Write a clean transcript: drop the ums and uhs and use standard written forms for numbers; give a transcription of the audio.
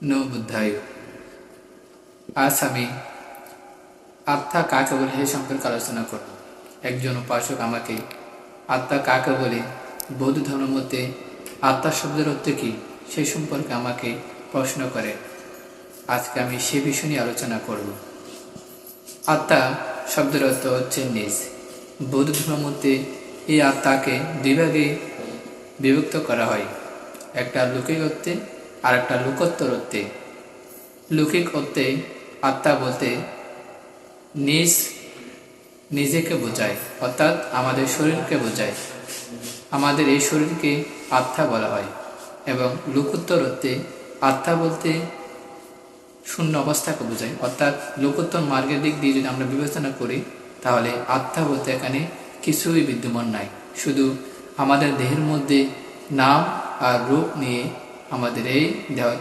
No বুদ্ধায়। আজ আমি আত্মা কাকে বলে সে সম্পর্কে আলোচনা করব। একজন উপাসক আমাকে আত্মা কাকে বলে, বৌদ্ধ ধর্মের মধ্যে আত্মা শব্দের অর্থ কী সেই সম্পর্কে আমাকে প্রশ্ন করে। আজকে আমি সে বিষয় নিয়ে আলোচনা করব। আত্মা শব্দের অর্থ হচ্ছে নিজ। বৌদ্ধ ধর্মের মধ্যে এই আত্মাকে দুই ভাগে বিভক্ত করা হয়, একটা লৌকিক অর্থে আর একটা লোকোত্তর অর্থে। লৌকিক অর্থে আত্মা বলতে নিজ নিজেকে বোঝায়, অর্থাৎ আমাদের শরীরকে বোঝায়। আমাদের এই শরীরকে আত্মা বলা হয়। এবং লোকোত্তর অর্থে আত্মা বলতে শূন্য অবস্থাকে বোঝায়, অর্থাৎ লোকোত্তর মার্গের দিক দিয়ে যদি আমরা বিবেচনা করি তাহলে আত্মা বলতে এখানে কিছুই বিদ্যমান নাই, শুধু আমাদের দেহের মধ্যে নাম আর রূপ নিয়ে আমাদের এই দেহ